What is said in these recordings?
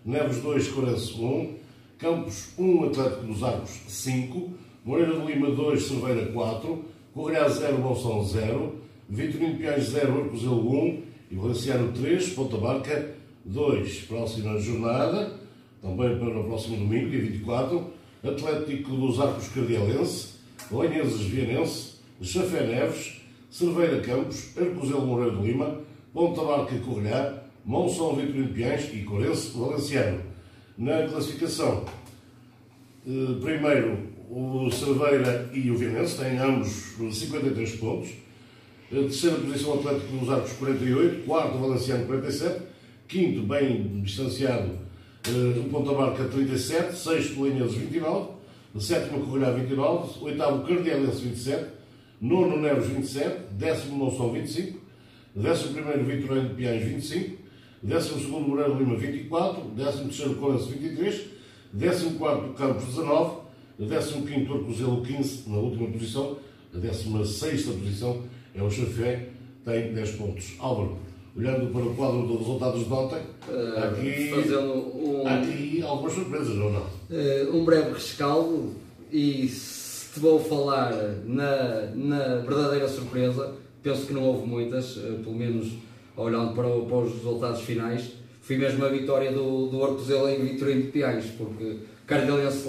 Neves 2, Corense 1, Campos 1, Atlético dos Arcos 5, Moreira de Lima 2, Cerveira 4, Correia 0, Monção 0, Vitorino de Piães 0, Arcozelo 1 e Valenciano 3, Ponta Barca 2. Próxima jornada, também para o próximo domingo, dia 24, Atlético dos Arcos Cardielense, Lanhezes Vianense, Chafé Neves, Cerveira Campos, Arcozelo Moreira de Lima, Ponta Barca Correia, Monção Vitorino de Piães e Corense Valenciano. Na classificação, primeiro o Cerveira e o Vianense têm ambos 53 pontos. Terceira posição, Atlético dos Arcos 48, quarto Valenciano 47, quinto, bem distanciado, o Ponta Barca 37, sexto Lanhezes 29, sétimo Correia 29, oitavo Cardielense 27, nono Neves 27, décimo Monção 25, décimo primeiro Vitorino de Piães 25, décimo segundo Moreira de Lima 24, décimo terceiro Corense 23, décimo quarto Campos 19, décimo quinto Arcozelo 15, na última posição, a 16ª posição é o Chafé, tem 10 pontos. Álvaro, olhando para o quadro dos resultados de ontem, há aqui algumas surpresas, ou não? Um breve rescaldo, e se te vou falar na verdadeira surpresa, penso que não houve muitas, pelo menos olhando para os resultados finais, foi mesmo a vitória do Arcozelo em Vitorino de Piães, porque Cardielense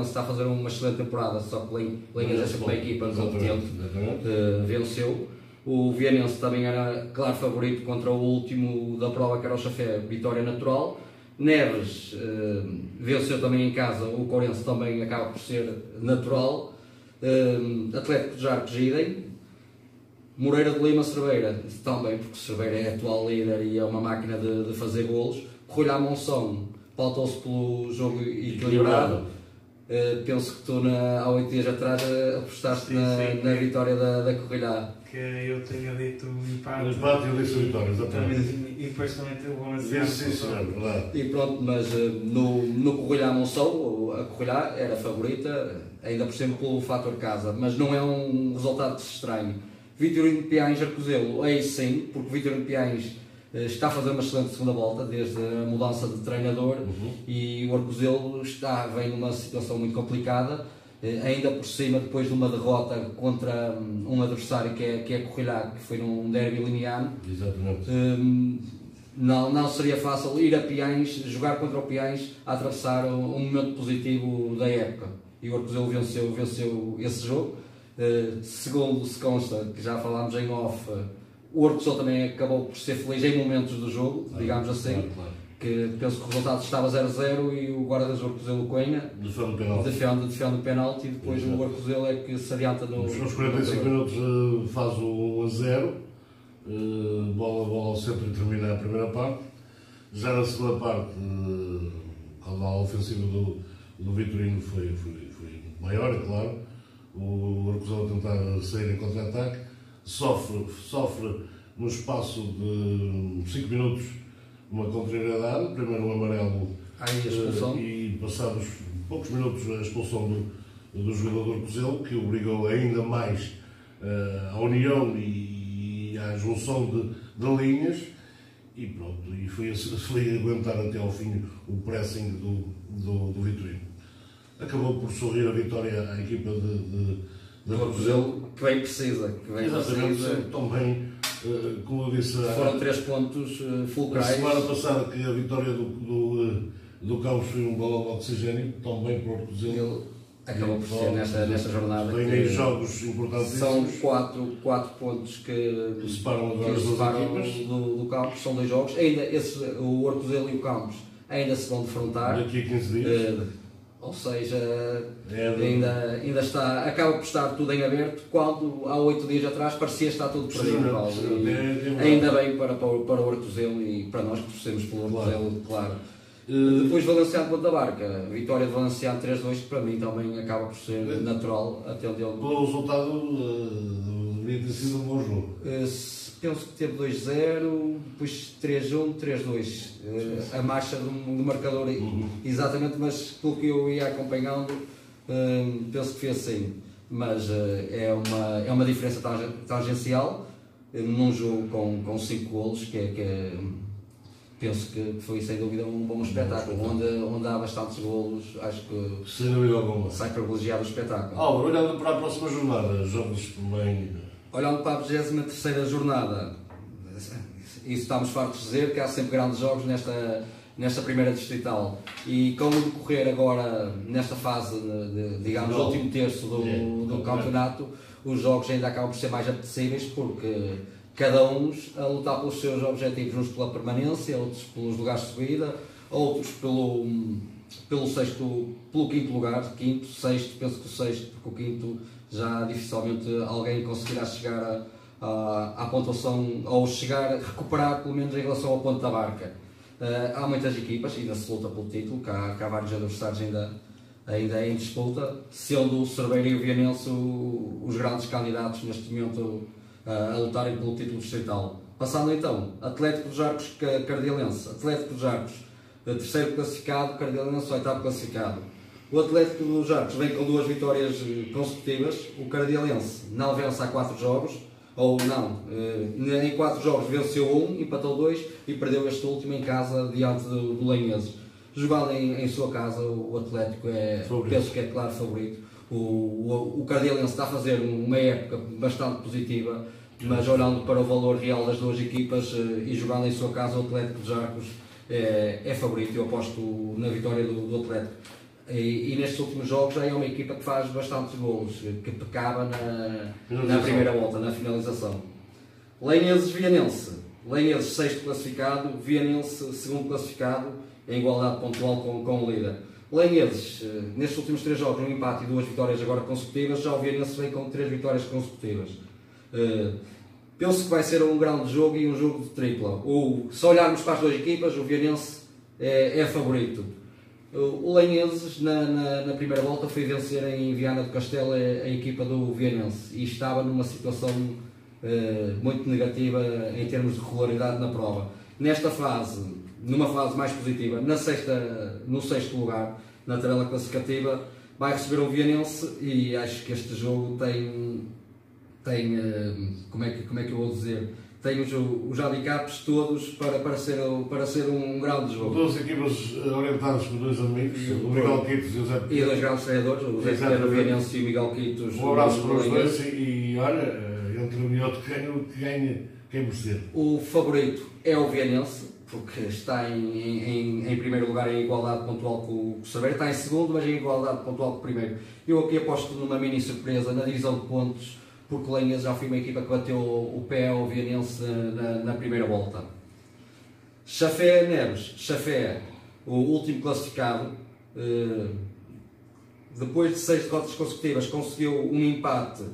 está a fazer uma excelente temporada, só que Lanhezes é sempre uma equipa competente, venceu. O Vianense também era claro favorito contra o último da prova, que era o Chafé, vitória natural. Neves venceu também em casa, o Corense também acaba por ser natural. Atlético dos Arcos, idem. Moreira de Lima, Cerveira também, porque Cerveira é atual líder e é uma máquina de fazer golos. Correia Monção pautou-se pelo jogo equilibrado. Penso que tu há 8 dias atrás apostaste na vitória da Correia. Que eu tenho dito empate. O empate eu disse a vitória, exatamente. E depois também teve um verdade. E pronto, mas no Correia Monção, a Correia era a favorita, ainda por cima pelo fator casa, mas não é um resultado que se estranhe. Vitorino de Piães, Arcozelo, aí sim, porque Vitorino de Piães está a fazer uma excelente segunda volta, desde a mudança de treinador, e o Arcozelo vem numa situação muito complicada, ainda por cima, depois de uma derrota contra um adversário que é a Correia, que foi num derby limiano. Exatamente. Não seria fácil ir a Piães, jogar contra o Piães, a atravessar um momento positivo da época. E o Arcozelo venceu esse jogo. Segundo se consta, que já falámos em off, o Arcozelo também acabou por ser feliz em momentos do jogo, digamos assim, claro. Que penso que o resultado estava 0-0 e o guarda-redes do Arcozelo, Coenha, defende o penalti, e depois o Arcozelo é que se adianta no... Nos 45 minutos faz o 1-0, bola ao centro e termina a primeira parte. Já na segunda parte, quando a ofensiva do Vitorino foi maior, é claro, o Arcozelo a tentar sair em contra-ataque, sofre no espaço de 5 minutos uma contrariedade, primeiro um amarelo e passados poucos minutos a expulsão do jogador do Arcozelo, que obrigou ainda mais à união e à junção de linhas, e pronto, e foi aguentar até ao fim o pressing do Vitorino. Acabou por sorrir a vitória à equipa de Arcozelo, que bem precisa. Exatamente, também, como eu disse, foram 3 pontos fulcrais. A semana passada, que a vitória do Campos foi um balão de oxigênio, também para o Arcozelo. Acabou por ser nesta jornada. Tem jogos importantes. São 4 pontos que separam do Campos, são 2 jogos. Ainda o Arcozelo e o Campos ainda se vão defrontar. Daqui a 15 dias. Ou seja, ainda está, acaba por estar tudo em aberto, quando há 8 dias atrás parecia estar tudo perdido. Ainda bem para o Arcozelo e para nós que torcemos pelo Arcozelo, claro. Depois Valenciano Ponta Barca, vitória de Valenciano 3-2, que para mim também acaba por ser natural, até onde ele... Pelo resultado, devia ter sido um bom jogo. Penso que teve 2-0, depois 3-1, 3-2. A marcha do marcador, exatamente, mas pelo que eu ia acompanhando, penso que foi assim. Mas é uma diferença tangencial num jogo com 5 golos, que penso que foi sem dúvida um bom espetáculo, onde há bastantes golos, acho que sem dúvida alguma. sai privilegiado o espetáculo. Olhando para a próxima jornada, jogos também. Olhando para a 23ª jornada, isso estamos fartos de dizer que há sempre grandes jogos nesta primeira distrital, e com o decorrer agora nesta fase digamos, do último terço do campeonato, os jogos ainda acabam por ser mais apetecíveis, porque cada um a lutar pelos seus objetivos, uns pela permanência, outros pelos lugares de subida, outros pelo quinto lugar, quinto, sexto, penso que o sexto, porque o quinto já dificilmente alguém conseguirá chegar à pontuação, ou recuperar pelo menos em relação ao ponto da barca. Há muitas equipas, ainda se luta pelo título, que há vários adversários ainda em disputa, sendo o Cerveira e o Vianense os grandes candidatos neste momento a lutarem pelo título distrital. Passando então, Atlético dos Arcos, Cardialense. Atlético dos Arcos, terceiro classificado, Cardialense, oitavo classificado. O Atlético dos Arcos vem com 2 vitórias consecutivas, o Cardialense não vence há 4 jogos, ou não, em 4 jogos venceu 1, empatou 2 e perdeu este último em casa diante do Lanheses. Jogando em sua casa, o Atlético penso que é claro favorito. O Cardialense está a fazer uma época bastante positiva, mas olhando para o valor real das duas equipas e jogando em sua casa, o Atlético dos Arcos é favorito. Eu aposto na vitória do Atlético. E nestes últimos jogos já é uma equipa que faz bastantes golos, que pecava na primeira volta, na finalização. Lanheses-Vianense. Lanheses sexto classificado, Vianense segundo classificado, em igualdade pontual com o líder. Lanheses, nestes últimos 3 jogos, um empate e 2 vitórias agora consecutivas, já o Vianense vem com 3 vitórias consecutivas. Penso que vai ser um grande jogo e um jogo de tripla. Se olharmos para as 2 equipas, o Vianense é favorito. O Lanheses, na primeira volta, foi vencer em Viana do Castelo a equipa do Vianense e estava numa situação muito negativa em termos de regularidade na prova. Nesta fase, numa fase mais positiva, no sexto lugar na tabela classificativa, vai receber o Vianense, e acho que este jogo tem como é que eu vou dizer, tem os handicaps todos para ser um grande jogo. 2 equipas orientadas por 2 amigos, o Miguel Quitos e o Zé Pedro. E 2 grandes treinadores, o Zé Pedro Vianense e o Miguel Quitos. Um abraço para os dois e olha, entre um e outro, quem merecer. O favorito é o Vianense, porque está em primeiro lugar em igualdade pontual com o Cerveira, está em segundo, mas em igualdade pontual com o primeiro. Eu aqui aposto numa mini surpresa na divisão de pontos, porque o Lanheses já foi uma equipa que bateu o pé ao Vianense na primeira volta. Chafé-Neves. Chafé, o último classificado, depois de 6 derrotas consecutivas, conseguiu um empate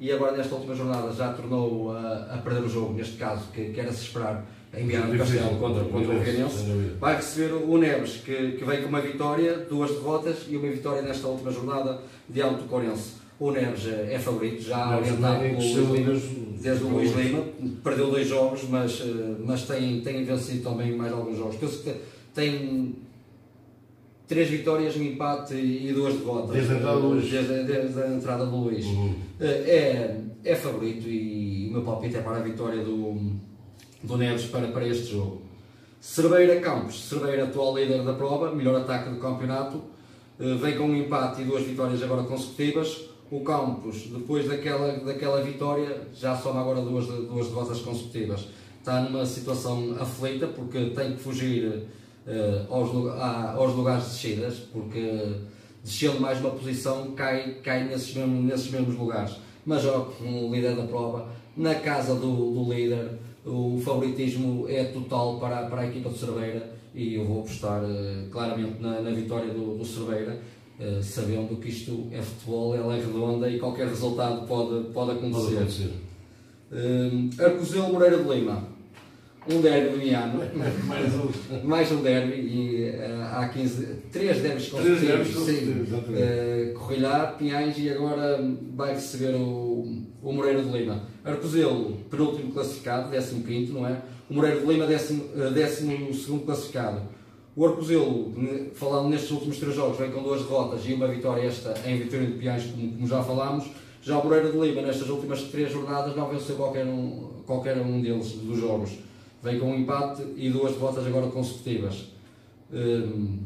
e agora nesta última jornada já tornou a perder o jogo, neste caso, que era-se esperar em Viana do Castelo contra o Vianense. Vai receber o Neves, que vem com uma vitória, 2 derrotas e uma vitória nesta última jornada diante do Corense. O Neves é favorito, já orientado desde o Luís Lima, perdeu 2 jogos, mas tem vencido também mais alguns jogos. Penso que tem 3 vitórias, um empate e 2 derrotas. Desde a entrada do Luís. É favorito e o meu palpite é para a vitória do Neves para este jogo. Cerveira Campos. Cerveira, atual líder da prova, melhor ataque do campeonato, vem com um empate e 2 vitórias agora consecutivas. O Campos, depois daquela vitória, já soma agora duas derrotas consecutivas. Está numa situação aflita, porque tem que fugir aos lugares de descidas, porque descendo mais uma posição cai nesses mesmos lugares. Mas como líder da prova, na casa do líder, o favoritismo é total para a equipa de Cerveira, e eu vou apostar claramente na vitória do Cerveira, sabendo que isto é futebol, ela é redonda e qualquer resultado pode acontecer. Arcozelo Moreira de Lima, um derby limiano, mais um derby, e há 3 derbys consecutivos, Corrilhar, Pinhais, e agora vai receber o Moreira de Lima. Arcozelo, penúltimo classificado, 15º, não é? O Moreira de Lima, 12º classificado. O Arcozelo, falando nestes últimos 3 jogos, vem com 2 derrotas e uma vitória, esta em Vitória de Pinhais, como já falámos. Já o Moreira de Lima, nestas últimas 3 jornadas, não venceu qualquer um dos jogos. vem com um empate e 2 derrotas agora consecutivas.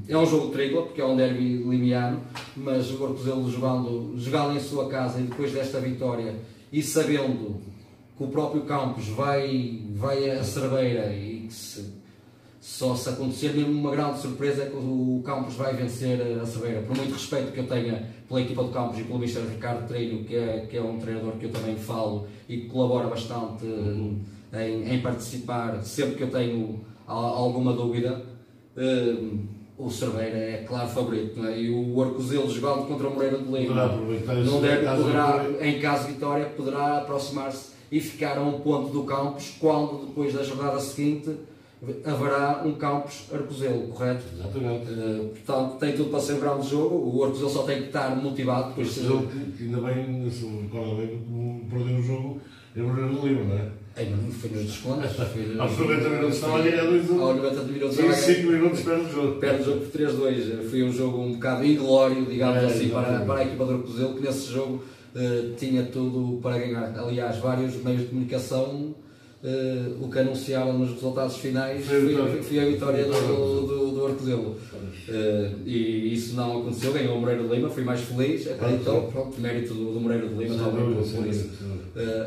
É um jogo tripla, porque é um derby limiano, mas o Arcozelo jogando em sua casa e depois desta vitória e sabendo que o próprio Campos vai a Cerveira e que só se acontecer mesmo uma grande surpresa é que o Campos vai vencer a Cerveira. Por muito respeito que eu tenha pela equipa do Campos e pelo Mr. Ricardo Trilho, que é um treinador que eu também falo e que colabora bastante em participar sempre que eu tenho alguma dúvida. O Cerveira é claro favorito, não é? E o Arcozelo jogando contra o Moreira de Lima poderá, em caso de vitória, poderá aproximar-se e ficar a um ponto do Campos, quando depois da jornada seguinte haverá um Campos Arcozelo, correto? Exatamente. Portanto, tem tudo para ser um grande jogo. O Arcozelo só tem que estar motivado. Pois que ainda bem, se recorda bem, perdeu o jogo em Moreira de Lima, não é? Foi nos descontos. Aos 90 minutos estava a ganhar 2-1. Aos 90 minutos e 5 minutos perde o jogo. Perde o jogo por 3-2. Foi um jogo um bocado inglório, digamos assim, para a equipa do Arcozelo, que nesse jogo tinha tudo para ganhar. Aliás, vários meios de comunicação o que anunciaram nos resultados finais foi a vitória do Arcozelo. E isso não aconteceu, ganhou o Moreira de Lima, fui mais feliz, acreditou, pronto, mérito do Moreira de Lima, talvez por isso.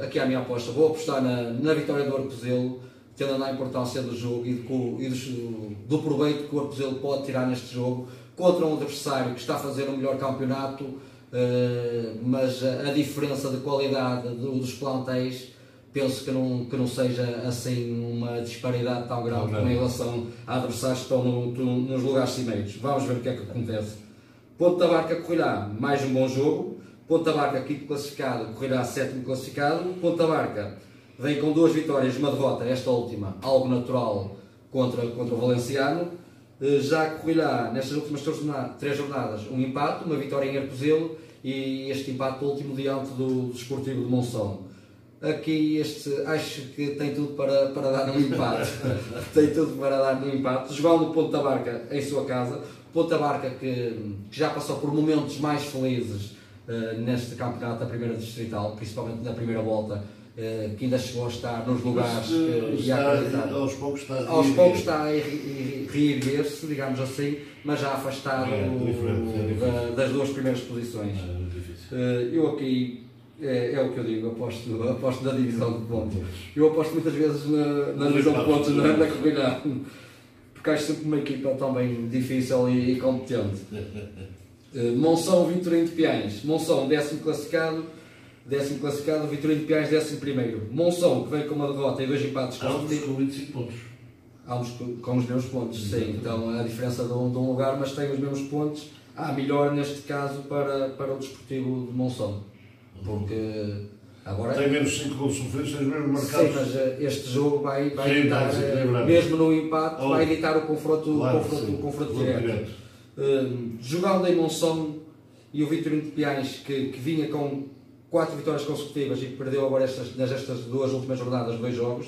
Aqui é a minha aposta, vou apostar na vitória do Arcozelo, tendo na importância do jogo e do proveito que o Arcozelo pode tirar neste jogo contra um adversário que está a fazer um melhor campeonato, mas a diferença de qualidade dos plantéis penso que não seja assim uma disparidade tão grande em relação a adversários que estão nos lugares cimeiros. Vamos ver o que é que acontece. Ponta Barca correrá mais um bom jogo. Ponta Barca, quinto classificado, correrá sétimo classificado. Ponta Barca vem com 2 vitórias e uma derrota, esta última, algo natural, contra o Valenciano. Já correrá nestas últimas 3 jornadas um empate, uma vitória em Arcozelo e este empate último diante do Desportivo de Monção. Aqui acho que tem tudo para dar um empate. Tem tudo para dar um empate. Jogando o Ponta Barca em sua casa. Ponta Barca que já passou por momentos mais felizes neste campeonato da primeira distrital, principalmente na primeira volta, que ainda chegou a estar nos lugares que ia acreditar. Aos poucos está a reerguer-se, digamos assim, mas já afastado das 2 primeiras posições. Eu aqui é o que eu digo, aposto na divisão de pontos. Eu aposto muitas vezes na divisão de pontos, na corrida, porque acho sempre uma equipa também difícil e competente. Monção, Vitorino de Piães. Monção, 10º classificado, Vitorino de Piães, 11º. Monção, que vem com uma derrota e 2 empates consecutivos. Com 25 pontos. Ambos com os mesmos pontos, sim. Então a diferença de um lugar, mas tem os mesmos pontos. Melhor neste caso para o Desportivo de Monção. Porque agora tem menos 5 gols sofridos, tem os mesmos marcados. Sim, mas este jogo vai editar, mesmo no empate, vai editar o confronto direto. Jogando em Monção e o Vitorino de Piães, que vinha com 4 vitórias consecutivas e que perdeu agora nestas 2 últimas jornadas 2 jogos.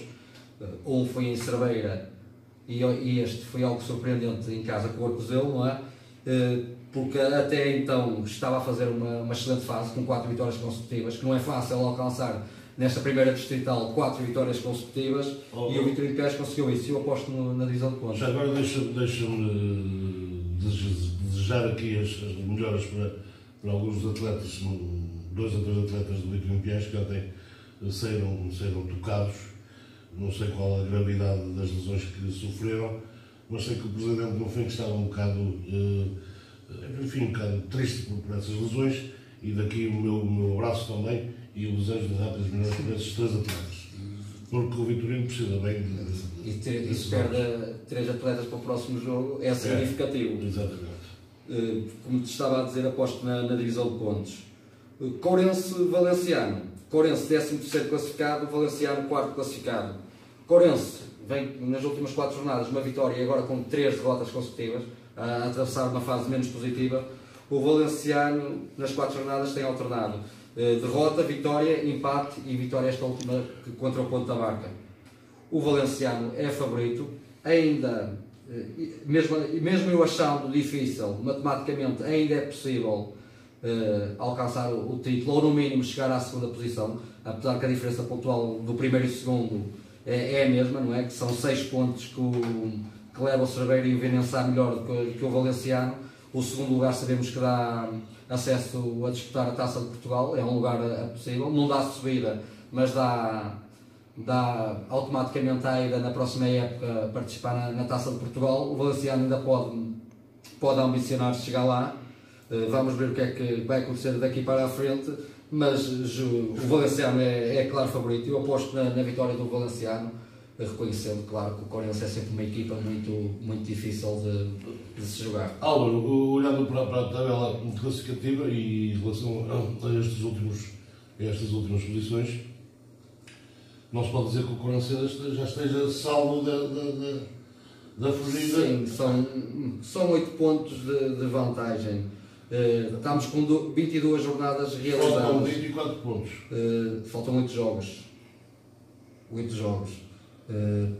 Um foi em Cerveira e este foi algo surpreendente em casa com o Arcozelo, não é? Porque até então estava a fazer uma excelente fase, com 4 vitórias consecutivas, que não é fácil alcançar nesta primeira distrital 4 vitórias consecutivas, e o Vitorino de Piães conseguiu isso. Eu aposto na divisão de pontos. Já agora deixa-me desejar aqui as melhoras para alguns dos atletas, 2 ou 3 atletas do Vitorino de Piães que ontem saíram tocados. Não sei qual a gravidade das lesões que sofreram, mas sei que o Presidente no fim estava um bocado triste por essas lesões, e daqui o meu abraço também e o desejo de rápidas melhoras para esses 3 atletas, porque o Vitorino precisa bem e se perde 3 atletas para o próximo jogo é significativo. Exatamente. Como te estava a dizer, aposto na divisão de pontos. Courense Valenciano. Courense 13º classificado, Valenciano 4º classificado. Courense vem nas últimas 4 jornadas uma vitória e agora com 3 derrotas consecutivas, a atravessar uma fase menos positiva. O Valenciano nas 4 jornadas tem alternado derrota, vitória, empate e vitória esta última contra o Ponta Barca. O Valenciano é favorito, ainda, mesmo eu achando difícil, matematicamente ainda é possível alcançar o título, ou no mínimo chegar à 2ª posição, apesar que a diferença pontual do primeiro e segundo é a mesma, não é? Que são 6 pontos que leva o Cerveiro e o Venença melhor do que o Valenciano. O segundo lugar sabemos que dá acesso a disputar a Taça de Portugal, é um lugar possível, não dá subida, mas dá automaticamente à ida na próxima época participar na Taça de Portugal. O Valenciano ainda pode ambicionar chegar lá. Vamos ver o que é que vai acontecer daqui para a frente, mas o Valenciano é claro favorito. Eu aposto na vitória do Valenciano, reconhecendo, claro, que o Corinthians é sempre uma equipa muito difícil de se jogar. Álvaro, olhando para a tabela classificativa e em relação a estas últimas posições, não se pode dizer que o Corinthians já esteja salvo da fugida. Sim, são 8 pontos de vantagem. Estamos com 22 jornadas realizadas. Faltam 24 pontos. Faltam 8 jogos. 8 jogos.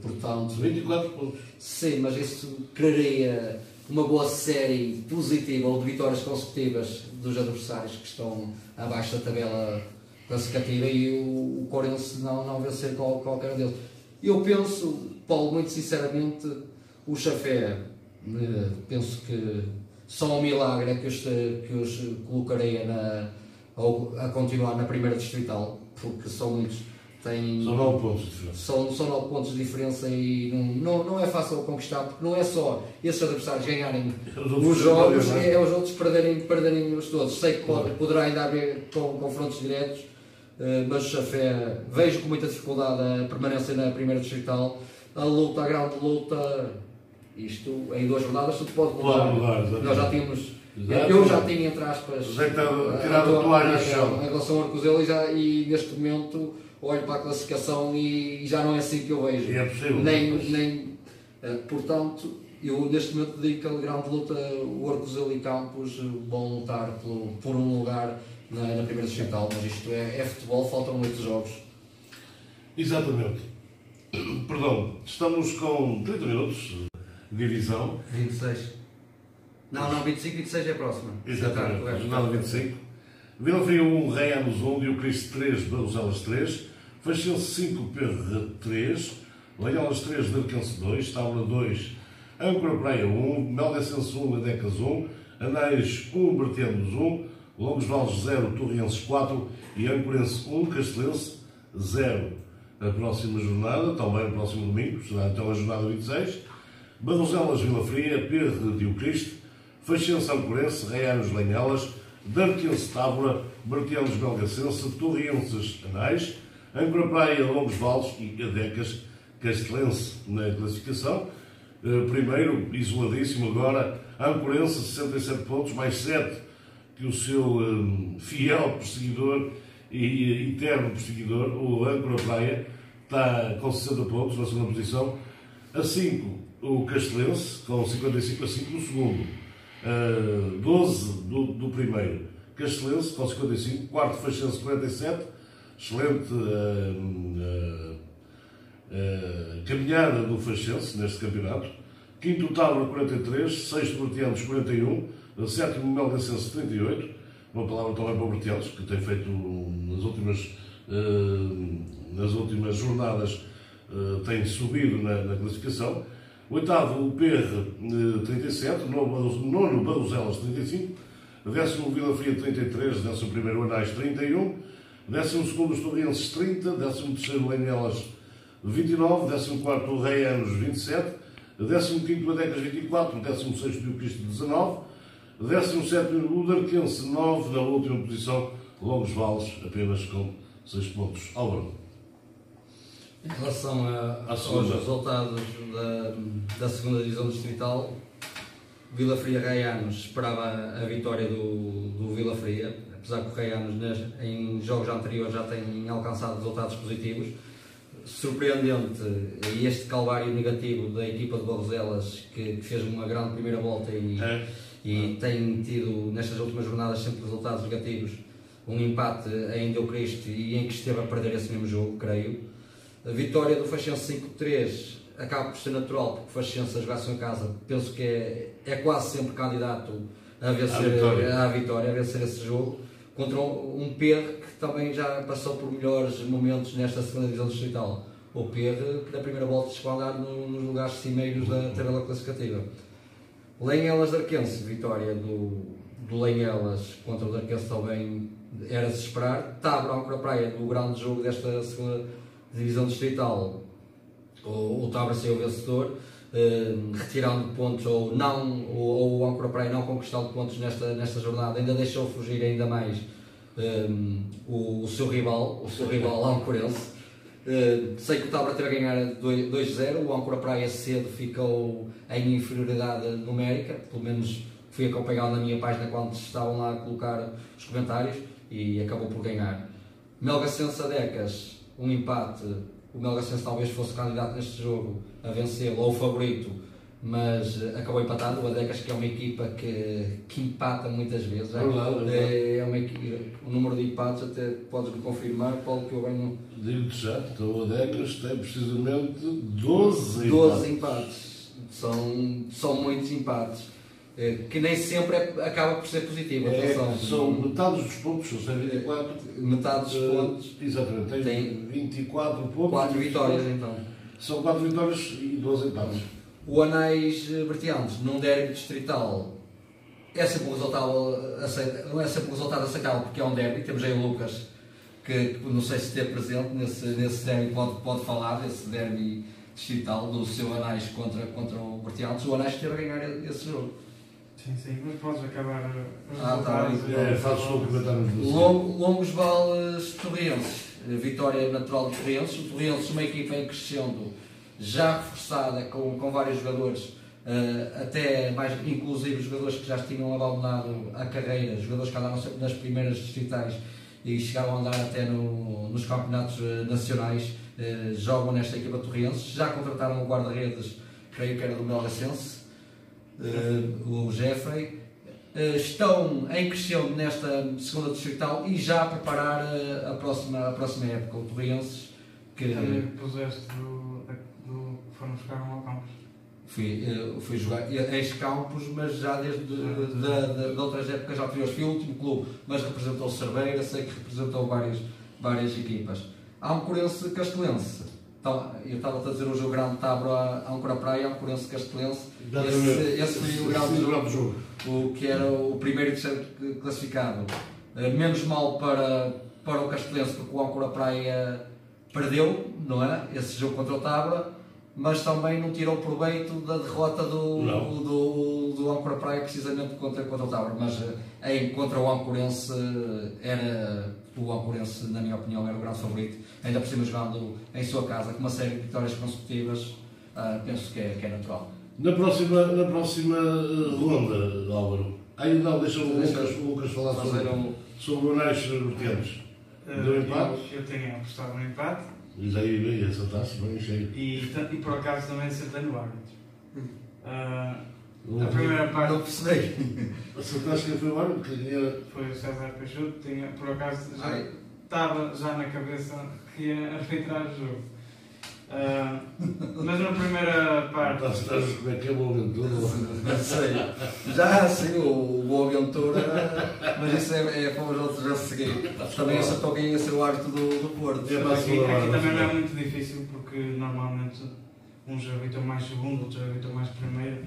Portanto, 24 pontos. Sim, mas isso criaria uma boa série positiva ou de vitórias consecutivas dos adversários que estão abaixo da tabela classificativa e o Corinthians não vencer qualquer deles. Eu penso, Paulo, muito sinceramente, o Chafé, penso que só um milagre é que os colocaria a continuar na primeira distrital, porque são muitos. São 9 pontos de diferença. São 9 pontos de diferença e não é fácil conquistar, porque não é só esses adversários ganharem os jogos, é os outros perderem os todos. Sei que poderá ainda haver confrontos diretos, mas o Chafé vejo com muita dificuldade a permanência na primeira distrital. A grande luta, isto em 2 jornadas tudo pode mudar. Nós já tínhamos. Eu já tinha, entre aspas, tirado a toalha ao chão em relação ao Arcozelo e neste momento olho para a classificação e já não é assim que eu vejo. É possível. Portanto, eu neste momento digo que a grande luta, o Arcozelo e Campos vão lutar por um lugar na primeira distrital, mas isto é futebol, faltam 8 jogos. Exatamente. Perdão, estamos com 30 minutos de divisão. 26. Não, 25 e 26 é a próxima. Exatamente, jornada 25. Vila Fria 1, Reianos 1, Diocristo 3, Barroselas 3, Faxense 5, Perra 3, Leialas 3, Darquense 2, Tábula 2, Âncora Praia 1, Meldecense 1, Ladecas 1, Anais 1, Berteanos 1, Longos Vales 0, Torrienses 4 e Ancorense 1, Castelense 0. A próxima jornada, também no próximo domingo, será então a jornada 26, Barroselas Vila Fria, Perra Diocristo, Faxense Ancorense, Reianos Lenhalas, Darquense Tábora, Berteanos Belgacense, Torrienses Anais, Âncora Praia, Longos Vales e Adecas Castelense na classificação. Primeiro, isoladíssimo agora, Ancorense, 67 pontos, mais 7 que o seu fiel perseguidor e eterno perseguidor, o Âncora Praia, está com 60 pontos na segunda posição. A 5, o Castelense, com 55 a 5 no segundo. 12 do primeiro, Castelense com 55, quarto Faxense 47, excelente caminhada do Faxense neste campeonato, quinto Tábora 43, sexto Berteanos 41, sétimo Melgacense 38, uma palavra também para o Berteanos, que tem feito nas últimas jornadas, tem subido na classificação. Oitavo, o PR 37, nono Barroselas 35, décimo Vila Fria 33, décimo primeiro Anais 31, décimo segundo os Torrienses 30, décimo terceiro Lenhelas 29, décimo quarto Reianos 27, décimo quinto Adecas 24, décimo sexto Diocristo 19, décimo sétimo o Darquense 9, na última posição Longos Vales apenas com 6 pontos. Álvaro. Em relação aos resultados da segunda divisão distrital, Vila Fria Reianos esperava a vitória do Vila Fria, apesar que o Reianos em jogos anteriores já tem alcançado resultados positivos. Surpreendente este calvário negativo da equipa de Barroselas, que fez uma grande primeira volta e tem tido nestas últimas jornadas sempre resultados negativos. Um empate em Diocristo e em que esteve a perder esse mesmo jogo, creio. A vitória do Faxense 5-3 acaba por ser natural, porque o Faxense a jogar-se em casa, penso que é quase sempre candidato a vitória, a vencer esse jogo, contra um Pedro que também já passou por melhores momentos nesta segunda divisão distrital. o Pedro, que na primeira volta chegou a andar nos lugares cimeiros da tabela classificativa. Lenhelas de Arquense, vitória do Lenhelas contra o Arquense também era de se esperar. Tábora, Âncora Praia, do grande jogo desta segunda divisão distrital, o Tábora saiu vencedor, retirando pontos ou o Âncora Praia não conquistando pontos nesta jornada, ainda deixou fugir ainda mais o seu rival Ancorense. Sei que o Tábora teve a ganhar 2-0, o Âncora Praia cedo ficou em inferioridade numérica, pelo menos fui acompanhado na minha página quando estavam lá a colocar os comentários, e acabou por ganhar. Melgacense Adecas, um empate. O Melgacense talvez fosse candidato neste jogo a vencê-lo, ou o favorito, mas acabou empatado. O Adecas, que é uma equipa que empata muitas vezes, é uma equipa, o número de empates até podes-me confirmar, Paulo, que eu venho... Digo-te já, então o Adecas tem precisamente 12 empates. São muitos empates, que nem sempre acaba por ser positivo. São metade dos pontos, são 24. Metade dos pontos. Exatamente, tem 24 pontos. 4 vitórias então. São 4 vitórias e 12 empates. O Anais Bertianos, num derby distrital, é sempre um resultado não é sempre um resultado aceitável, porque é um derby. Temos aí o Lucas, que não sei se esteve presente nesse derby, pode falar desse derby distrital, do seu Anais contra o Bertianos. O Anais esteve a ganhar esse jogo. Sim, mas podes acabar os Faz o comentário do Longos Vales Torrenses, vitória natural de Torrenses. O Torrenses, uma equipa em crescendo, já reforçada com vários jogadores, até mais, inclusive jogadores que já tinham abandonado a carreira, jogadores que andaram sempre nas primeiras distritais e chegaram a andar até nos campeonatos nacionais, jogam nesta equipa Torrenses. Já contrataram o guarda-redes, creio que era do Melgacense, o Jeffrey. Estão em crescendo nesta segunda distrital e já a preparar a próxima época. O Torrenses, que também puseste foram buscar um ao Campos. Fui jogar ex-campos, mas já desde de outras épocas anteriores. Fui o último clube, mas representou Cerveira, sei que representou várias equipas. Há um Corense Castelense. Então, eu estava a dizer o jogo grande Tábora, Âncora Praia, Corense Castelense. Esse foi o grande jogo, o que era o primeiro e terceiro classificado. Menos mal para o Castelense, porque o Âncora Praia perdeu, não é? Esse jogo contra o Tábora, mas também não tirou proveito da derrota do Âncora Praia, precisamente contra o Tábora. Mas contra o Ancorense, o Ancorense, na minha opinião, era o grande favorito, ainda por cima jogando em sua casa, com uma série de vitórias consecutivas. Penso que é natural. Na próxima ronda, Álvaro, ainda deixa o Lucas falar sobre o Anais Bertianos. Deu empate? Eu tenho apostado no empate. E daí acertaste bem cheio. E por acaso também acertei no árbitro. A primeira parte. Não percebi. Acertaste quem foi o árbitro? Foi o César Peixoto. Por acaso estava já na cabeça que ia arbitrar o jogo. Mas na primeira parte. Estás a ver que é Boa Aventura? Sei. Já sim, o Boa Aventura, mas isso é para os outros a seguir. Também acertou quem ia ser o árbitro do Porto. Aqui também não é muito difícil, porque normalmente uns arbitam mais segundo, outros arbitam mais primeiro.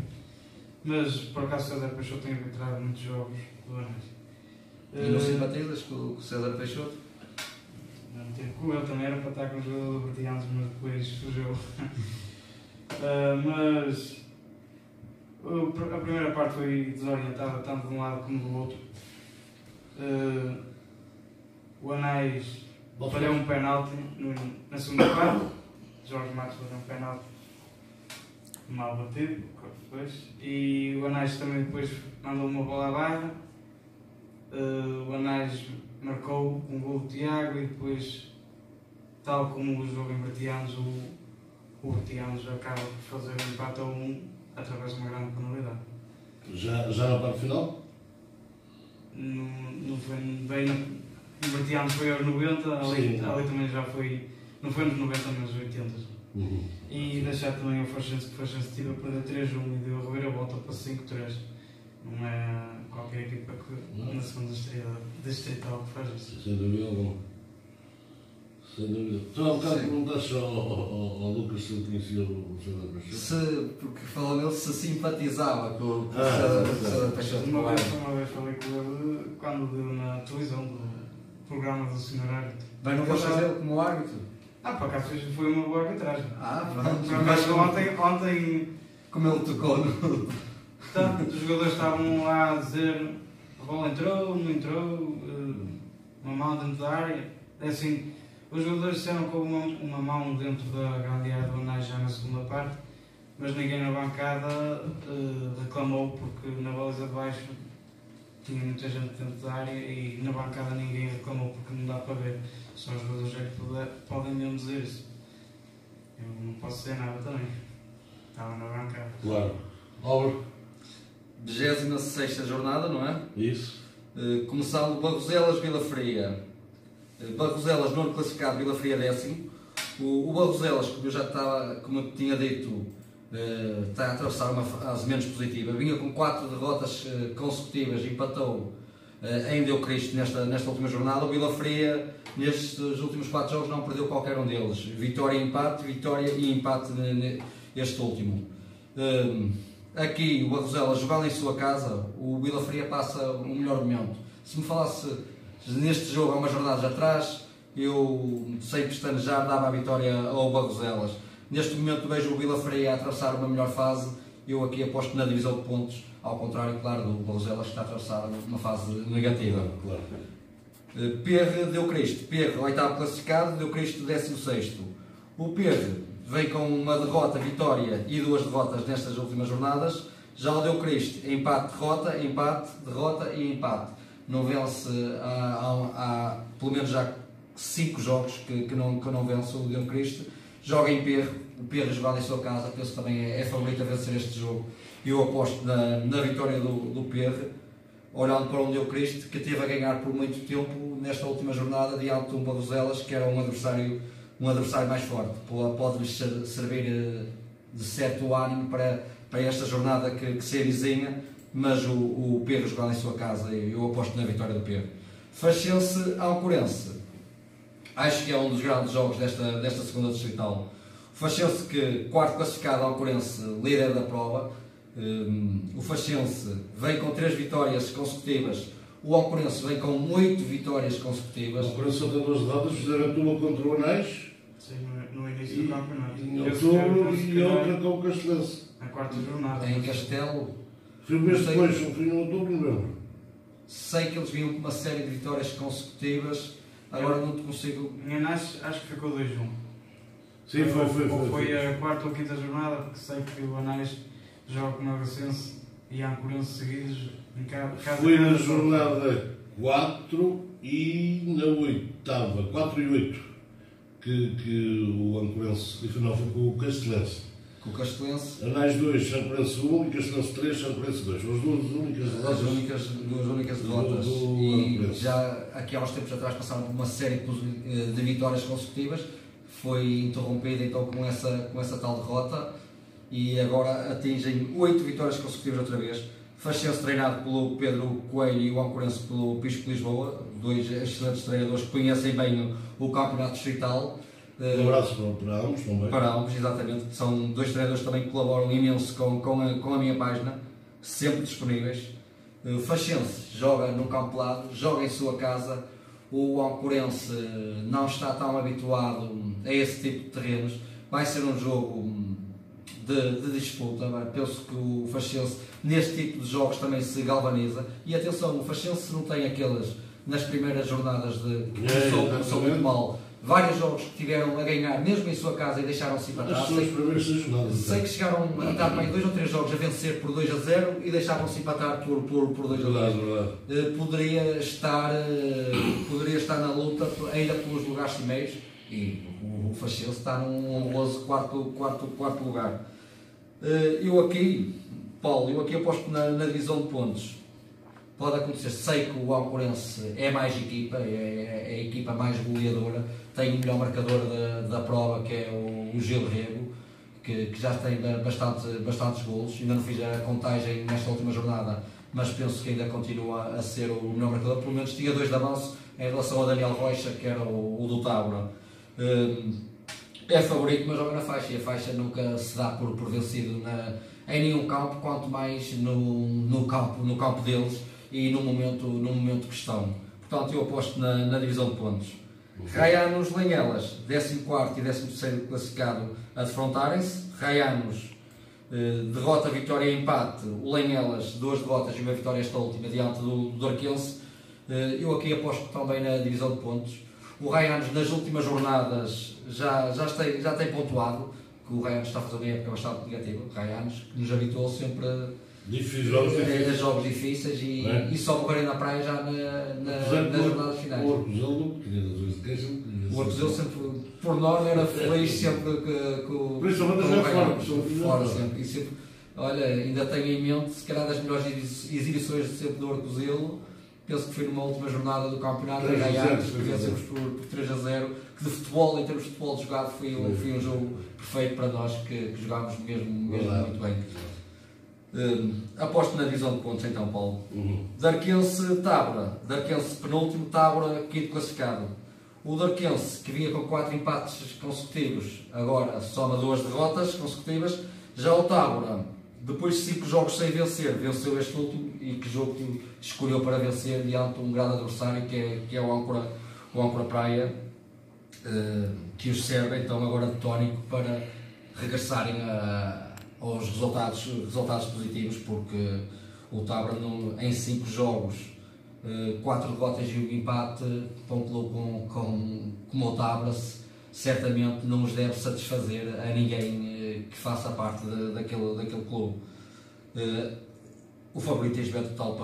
Mas por acaso o César Peixoto tem arbitrado muitos jogos do Anais. E não simpatizas com o César Peixoto? Não tive com ele, também era para estar com o jogador do Bertianos, mas depois fugiu. Mas a primeira parte foi desorientada, tanto de um lado como do outro. O Anais falhou um penalti na segunda parte. Jorge Matos falhou um penalti mal batido, depois. E o Anais também depois mandou uma bola à barra. O Anais marcou um gol do Tiago e depois, tal como o jogo em Bertianos, o Bertianos acaba por fazer um empate a 1 através de uma grande penalidade. Já na parte final? Não foi bem. O Bertianos foi aos 90, ali também já foi. Não foi nos 90, mas nos 80. E deixar também o Faxense, que o Faxense teve a perder 3-1 e deu a reviravolta para 5-3. Não é qualquer equipa que na segunda distrital que faz isso. Sem dúvida alguma. Sem dúvida. Tu há bocado perguntaste ao Lucas se ele conhecia o César Peixoto. Porque falou nele se simpatizava com o César Peixoto. Uma vez falei com ele quando deu na televisão do programa do Sr. Árbitro. Bem, não gostas dele como árbitro? Por acaso foi uma boa arbitragem. Pronto. Ontem Como ele tocou no... os jogadores estavam lá a dizer a bola entrou, não entrou, uma mão dentro da área. É assim, os jogadores disseram que houve uma mão dentro da grande área do Anais já na segunda parte, mas ninguém na bancada reclamou porque na baliza de baixo tinha muita gente dentro da área e na bancada ninguém reclamou porque não dá para ver. Só os jogadores é que podem mesmo dizer isso. Eu não posso dizer nada também. Estava na bancada. Claro. Álvaro? 26ª jornada, não é? Isso. Começando Barroselas, Vila Fria. Barroselas, nono classificado, Vila Fria 10º. O Barroselas, como eu tinha dito, está a atravessar uma fase menos positiva. Vinha com 4 derrotas consecutivas, empatou em Deu Cristo nesta última jornada. O Vila Fria, nestes últimos 4 jogos, não perdeu qualquer um deles. Vitória e empate este último. Aqui, o Barroselas, jogado em sua casa, o Vila Fria passa um melhor momento. Se me falasse neste jogo há umas jornadas atrás, eu, sem pestanejar, dava a vitória ao Barroselas. Neste momento vejo o Vila Fria a atravessar uma melhor fase. Eu aqui aposto na divisão de pontos, ao contrário, claro, do Barroselas, que está a atravessar uma fase negativa. Claro. Perre, Deu Cristo. Perre, 8º classificado, Deu Cristo 16º. O Perre vem com uma derrota, vitória e 2 derrotas nestas últimas jornadas. Já o Deu Cristo, empate, derrota e empate. Não vence há pelo menos já 5 jogos que não vence o Deu Cristo. Joga em Perre, o Perre jogado em sua casa, penso que também é favorito a vencer este jogo. Eu aposto na vitória do Perre, olhando para o Deu Cristo, que teve a ganhar por muito tempo nesta última jornada diante de um Barroselas, que era um adversário mais forte. Pode-lhes servir de certo ânimo para esta jornada que se avizinha, mas o Perre jogado em sua casa, eu aposto na vitória do Perre. Faxense Alcorense. Acho que é um dos grandes jogos desta segunda distrital. O Faxense, que 4º classificado, Alcorense, líder da prova. O Faxense vem com 3 vitórias consecutivas. O Alcorense vem com 8 vitórias consecutivas. O Alcorense só tem 2 derrotas, fizeram uma contra o Anais. Sim, no início do campeonato. Em outubro e outra com o Castelense. Na 4ª jornada. Em Castelo. Foi um mês depois, foi em outubro, novembro. Sei que eles vinham com uma série de vitórias consecutivas. Agora não te consigo... Em Anais acho que ficou 2-1. Sim, foi. Foi a 4ª ou 5ª jornada, porque sei que o Anais joga com o Agacense e Ancorense seguidos em casa. Foi na jornada 4 e na 8ª, 4 e 8, que o Ancorense, afinal foi com o Castelense. Com o Castelense. Anais 2, Ancorense 1 e Castelense 3, Ancorense 2. As duas únicas derrotas. E já aqui há uns tempos atrás passaram por uma série de vitórias consecutivas. Foi interrompida então com essa tal derrota e agora atingem 8 vitórias consecutivas outra vez. Faxense treinado pelo Pedro Coelho e o Alcorense pelo Pisco de Lisboa, 2 excelentes treinadores que conhecem bem o campeonato distrital. Um abraço para ambos também. Para ambos, exatamente. São 2 treinadores que também colaboram imenso com a minha página, sempre disponíveis. Faxense joga no campo lado, joga em sua casa. O Alcorense não está tão habituado a esse tipo de terrenos. Vai ser um jogo de disputa. Penso que o Faxense, neste tipo de jogos, também se galvaniza. E atenção, o Faxense não tem aquelas, nas primeiras jornadas começou muito mal. Vários jogos que tiveram a ganhar, mesmo em sua casa, e deixaram-se empatar. Sei que chegaram a estar bem 2 ou 3 jogos a vencer por 2-0 e deixavam-se empatar por 2-2. Poderia estar na luta ainda pelos lugares cimeiros e o Faxense está num honroso quarto lugar. Eu aqui aposto na divisão de pontos. Pode acontecer, sei que o Alcorense é mais equipa, é a equipa mais goleadora, tem o melhor marcador da prova, que é o Gil Rego, que já tem bastantes golos. Ainda não fiz a contagem nesta última jornada, mas penso que ainda continua a ser o melhor marcador. Pelo menos tinha 2 de avanço em relação a Daniel Rocha, que era o do Tábora. É favorito, mas joga na faixa, e a faixa nunca se dá por vencido em nenhum campo, quanto mais no campo deles e no momento que estão. Portanto, eu aposto na divisão de pontos. Raianos Lanhelas, 14º e 13º classificado a defrontarem-se. Raianos, derrota, vitória e empate. O Lanhelas, 2 derrotas e uma vitória esta última diante do Arquense. Eu aqui aposto também na divisão de pontos. O Raianos, nas últimas jornadas, já tem pontuado, que o Raianos está a fazer uma época bastante negativa. O Raianos, que nos habituou sempre a jogos difíceis e só morrerem na praia já nas jornadas finais. O Arcozelo tinha razões de queixa. O Arcozelo sempre, por norma, era feliz sempre que o. Principalmente a fora sempre. E sempre. Olha, ainda tenho em mente, se calhar, das melhores exibições de sempre do Arcozelo. Penso que foi numa última jornada do campeonato da Raianos, que vencemos por 3-0, que de futebol, em termos de futebol jogado, foi um jogo perfeito para nós, que jogámos mesmo muito bem. Aposto na divisão de pontos então, Paulo. Darquense Tábora. Darquense penúltimo, Tábora quinto classificado. O Darquense, que vinha com 4 empates consecutivos, agora soma 2 derrotas consecutivas. Já o Tábora, depois de 5 jogos sem vencer, venceu este último, e que jogo que escolheu para vencer diante de um grande adversário que é o Âncora Praia, que os serve então agora de tónico para regressarem aos resultados positivos, porque o Tábora em 5 jogos, 4 derrotas e um empate, para um clube como o Tábora, certamente não os deve satisfazer a ninguém que faça parte daquele clube. O favoritismo é total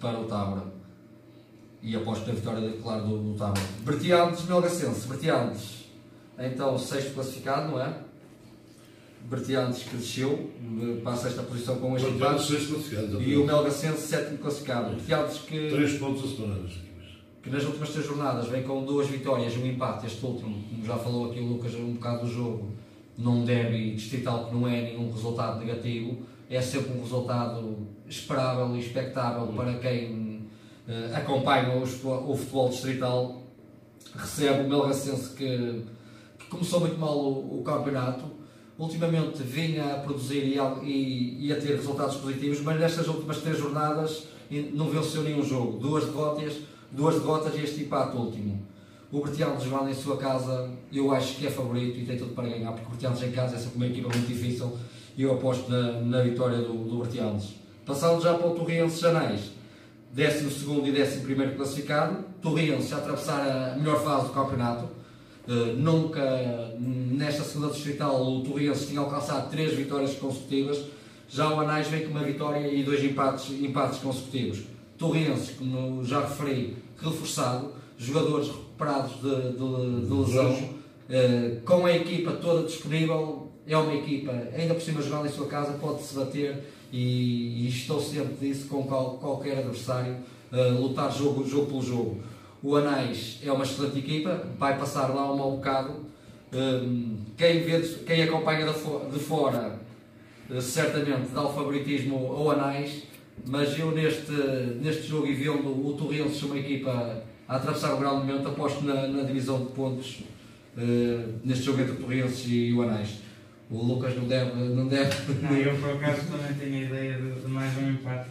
para o Tábora, e aposto na vitória, claro, do Tábora. Bertiantes Melgacense. Bertiantes, então, 6º classificado, não é? Bertiantes, que desceu para a 6ª posição com este empate, e o Melgacense, 7º classificado. Bertiantes, que 3 pontos a separar, que nas últimas 3 jornadas vem com 2 vitórias e um empate. Este último, como já falou aqui o Lucas um bocado do jogo, num derby distrital que não é nenhum resultado negativo, é sempre um resultado esperável e expectável para quem acompanha o futebol distrital. Recebe o Melgacense, que começou muito mal o campeonato, ultimamente vinha a produzir e a ter resultados positivos, mas nestas últimas 3 jornadas não venceu nenhum jogo. 2 derrotas e este empate último. O Bertiantes, jogando em sua casa, eu acho que é favorito e tem tudo para ganhar, porque o Bertiantes em casa é sempre uma equipa muito difícil, e eu aposto na vitória do Bertiantes. Passando já para o Torriense Janais, 12º e 11º classificado. Torriense a atravessar a melhor fase do campeonato. Nunca, nesta segunda distrital, o Torriense tinha alcançado 3 vitórias consecutivas. Já o Anais vem com uma vitória e 2 empates consecutivos. Torriense, como já referi, reforçado, jogadores recuperados de lesão, com a equipa toda disponível. É uma equipa, ainda por cima jogando em sua casa, pode-se bater, e estou ciente disso, com qualquer adversário, lutar jogo pelo jogo. O Anais é uma excelente equipa, vai passar lá um mau bocado. Quem acompanha de fora certamente dá o favoritismo ao Anais, mas eu neste jogo, e vendo o Torriense uma equipa a atravessar o grande momento, aposto na divisão de pontos neste jogo entre o Torriense e o Anais. O Lucas não deve. Não, eu por acaso também tenho a ideia de mais um empate.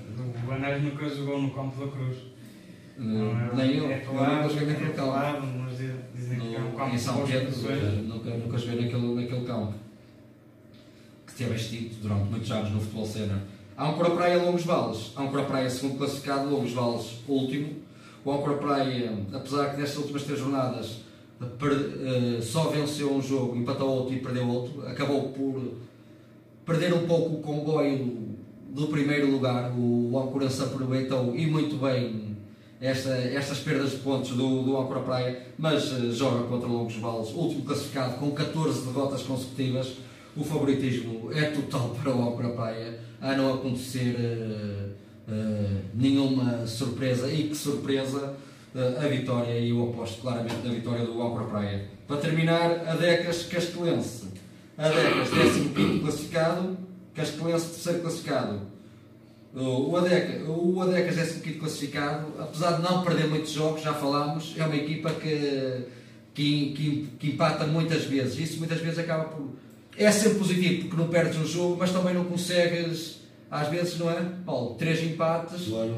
O Anais nunca jogou no Campo da Cruz. Nem eu, nunca joguei naquele campo. Mas dizem que é um campo em São Pedro, de nunca joguei naquele campo, que teve extinto durante muitos anos no futebol sénior. Âncora Praia Longos Vales. Âncora Praia, 2º classificado, Longos Vales, último. O Âncora Praia, apesar que nestas últimas 3 jornadas só venceu um jogo, empatou outro e perdeu outro, acabou por perder um pouco o comboio do primeiro lugar. O Âncorense aproveitou, e muito bem, estas perdas de pontos do Âncora Praia, mas joga contra o Longos Vales, último classificado, com 14 derrotas consecutivas. O favoritismo é total para o Âncora Praia, a não acontecer nenhuma surpresa, e que surpresa, a vitória, e eu aposto claramente na vitória do Âncora Praia. Para terminar, Adecas Castelense. Adecas, 15º classificado, Castelense, 3º classificado. O Adecas, 15º classificado, apesar de não perder muitos jogos, já falámos, é uma equipa que empata muitas vezes. Isso muitas vezes acaba por... É sempre positivo porque não perdes um jogo, mas também não consegues, às vezes, não é? Paulo, 3 empates, Claro.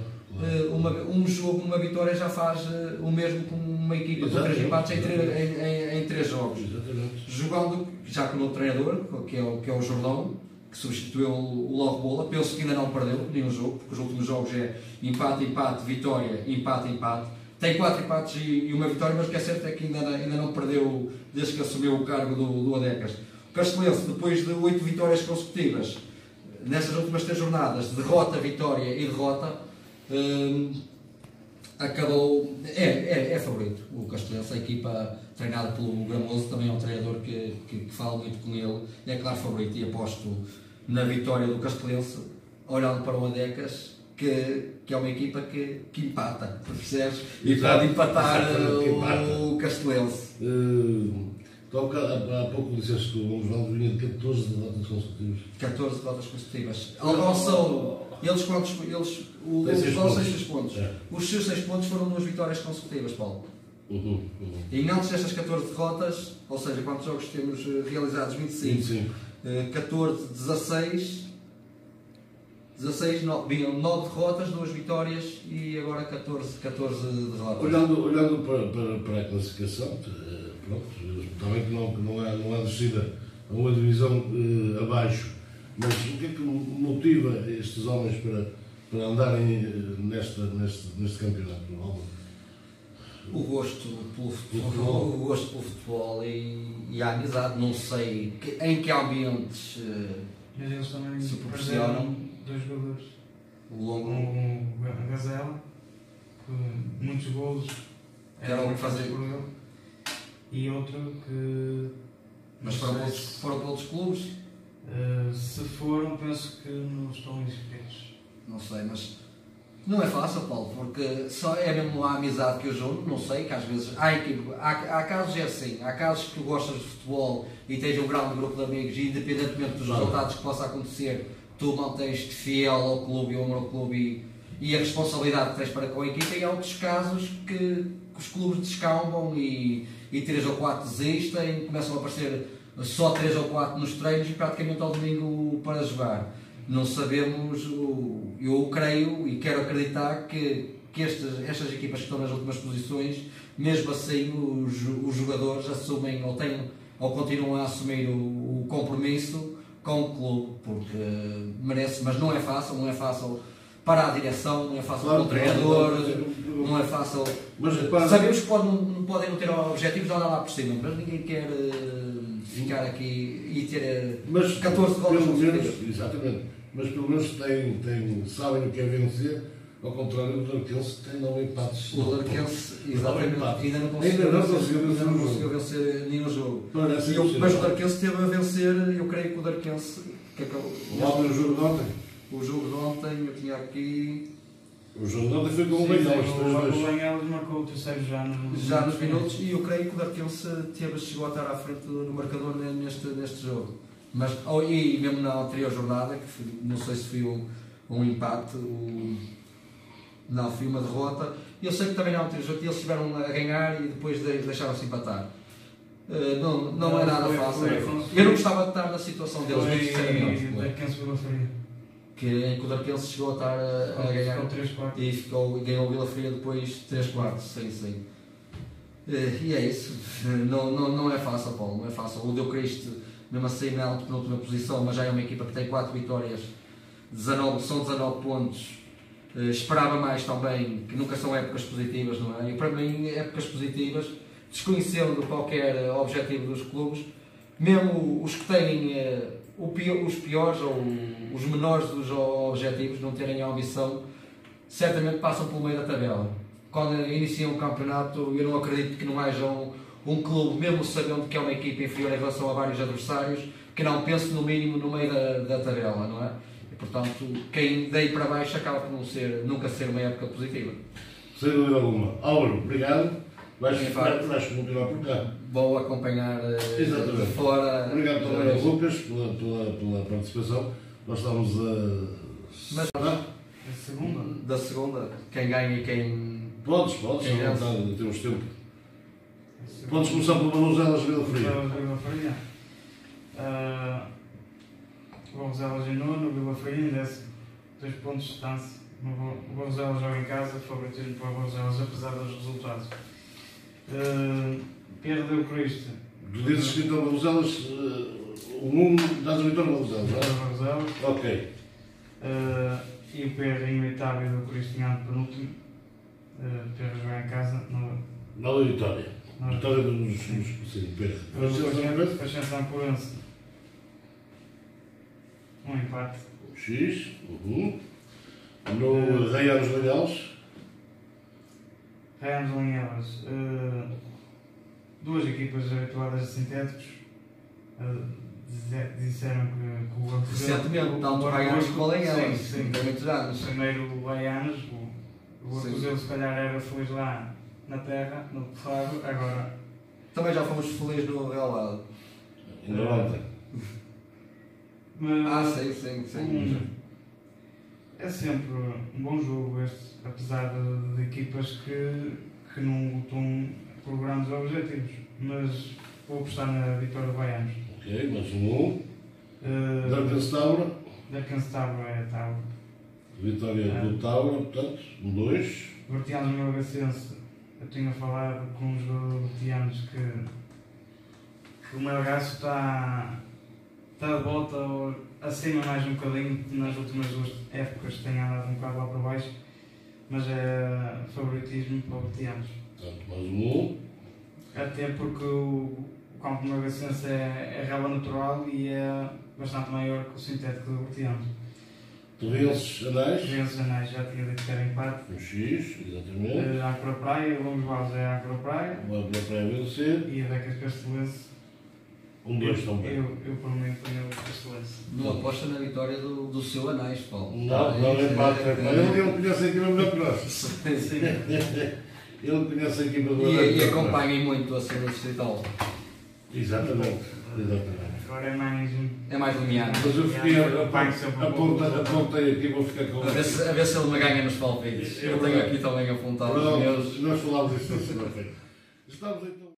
um jogo, uma vitória já faz o mesmo com uma equipa com 3 empates em 3 jogos. Exatamente. Jogando já com o novo treinador, que é o Jordão, que substituiu o Logo Bola. Penso que ainda não perdeu nenhum jogo, porque os últimos jogos é empate, vitória, empate. Tem 4 empates e uma vitória, mas o que é certo é que ainda não perdeu desde que assumiu o cargo do Adecas. O Castelense, depois de 8 vitórias consecutivas, nessas últimas 3 jornadas, derrota, vitória e derrota, acabou... É favorito o Castelense, a equipa treinada pelo Gramoso, também é um treinador que fala muito com ele, é claro favorito, e aposto na vitória do Castelense, olhando para o Adecas, que é uma equipa que empata, percebes? E pode empatar o Castelense. Então, há pouco disseste que o Osvaldo vinha de 14 derrotas consecutivas. 14 derrotas consecutivas. Alcançou, eles quantos? O Osvaldo 6 pontos. É. Os seus 6 pontos foram 2 vitórias consecutivas, Paulo. E antes destas 14 derrotas, ou seja, quantos jogos temos realizados? 25. 14, 16, 9 derrotas, 2 vitórias e agora 14 derrotas. Olhando para a classificação, pronto, também que não há descida a uma divisão abaixo, mas o que é que motiva estes homens para andarem neste campeonato? O gosto pelo futebol e a amizade, não sei em que ambientes Mas eles também se proporcionam. 2 jogadores. O longo. Um Gazela, com muitos golos. Era o que fazia. Por ele. E outro que. Mas foram para outros clubes? Se foram, penso que não estão inscritos. Não sei, mas não é fácil, Paulo, porque só é mesmo a amizade que eu junto, não sei, que às vezes há casos é assim, há casos que tu gostas de futebol e tens um grande grupo de amigos e independentemente dos resultados que possa acontecer, tu mantens-te fiel ao clube e ao meu clube e a responsabilidade que tens para com a equipa, e há outros casos que os clubes descambam e 3 ou 4 desistem, começam a aparecer só 3 ou 4 nos treinos e praticamente ao domingo para jogar. Não sabemos, eu creio e quero acreditar que estas equipas que estão nas últimas posições, mesmo assim os jogadores assumem ou continuam a assumir o compromisso com o clube, porque merece, mas não é fácil para a direção, não é fácil para o treinador, não é fácil. Mas, sabemos que podem não ter objetivos de andar lá por cima, mas ninguém quer ficar aqui e ter 14 gols consecutivos. Exatamente. Mas pelo menos sabem o que é vencer, ao contrário do Darquense, que tem 9 empates. O Darquense, exatamente, ainda não conseguiu vencer nenhum jogo. Mas o Darquense teve a vencer, eu creio que o Darquense. O jogo de ontem? O jogo de ontem, eu tinha aqui. O jogo de ontem foi com o Banhalas. O Banhalas marcou o terceiro já nos minutos, e eu creio que o Darquense chegou a estar à frente do marcador neste jogo. Mas, e mesmo na anterior jornada, que não sei se foi um empate, não, foi uma derrota. Eu sei que também na anterior jornada eles estiveram a ganhar e depois deixaram-se empatar. Não é nada fácil. Eu não gostava de estar na situação deles, muito sinceramente. Que o Darquense chegou a estar a ganhar e ganhou o Vila Fria depois 3/4, sim. E é isso. Não é fácil, Paulo, não é fácil. O Deu Cristo, mesmo assim, na penúltima posição, mas já é uma equipa que tem 4 vitórias, são 19 pontos. Esperava mais também, que nunca são épocas positivas, não é? E para mim, épocas positivas, desconhecendo qualquer objetivo dos clubes, mesmo os que têm os piores ou os menores dos objetivos, não terem a ambição, certamente passam pelo meio da tabela. Quando iniciam o campeonato, eu não acredito que não haja um clube, mesmo sabendo que é uma equipa inferior em relação a vários adversários, que não pense no mínimo no meio da tabela, não é? E, portanto, quem daí para baixo acaba por nunca ser uma época positiva. Sem dúvida alguma. Álvaro, obrigado. Vais continuar por cá. Vou acompanhar de fora. Obrigado Lucas pela participação. Nós estamos da segunda, quem ganha e quem. Podes, temos tempo. Podes começar por Barroselas e Vila Fria. Vila Fria. Barroselas em nono, Vila Fria em 10º. 2 pontos de distância. O Barroselas joga em casa, favoritismo para o Barroselas, apesar dos resultados. Pedro Deu Cristo. Tu dizes que então Barroselas, o mundo dás a vitória a Barroselas, não é? Barroselas. Ok. E o PR em oitavo e o Cristo em penúltimo. PR jogar em casa. Nova vitória. Vitória dos PR. Paciência Ampurense. Um empate. X. No Raianos Lanhales. Raianos Lanhales. 2 equipas habituadas a sintéticos. Disseram que o Recentemente, tanto Raianos como Lanhales. Sim. Tem muitos anos. Primeiro o Raianos, o Acuseu se calhar era feliz lá na terra, no Faro, agora... Também já fomos felizes no Real Lado. Ainda ontem. Sim. É sempre um bom jogo este, apesar de equipas que não lutam por grandes objetivos, mas vou apostar na vitória do Baianos. Ok, mais um. Darkens Taura. Darkens Taura é Taura. Vitória do Taura, portanto, 2. Vertianos Melgacense, eu tinha falado com os vertianos que o Melgaço está de volta acima mais um bocadinho, nas últimas 2 épocas tem andado um bocado lá para baixo, mas é favoritismo para os vertianos. Portanto, mais um. Até porque o campo Melgacense é relva natural e é bastante maior que o sintético do vertianos. Torrenses Anais. Torrenses Anais já tinha dito que era empate. Um X, exatamente. Acro Praia, Longos Vales é Acro Praia. O Acro Praia vencer. E a Becas Castelense. 2 também. Eu por mim ponho o Castelense. Não aposta na vitória do seu Anais, Paulo. Não, empate. Ele conhece a equipa melhor que nós. Sim. Ele conhece a equipa do E acompanha muito a cena distrital. Exatamente. Agora é mais linear. Mas eu fiquei apontei aqui, vou ficar com... A ver se ele me ganha nos palpites. Eu tenho aqui também apontado os meus. Nós falámos isso na segunda-feira. Estamos então...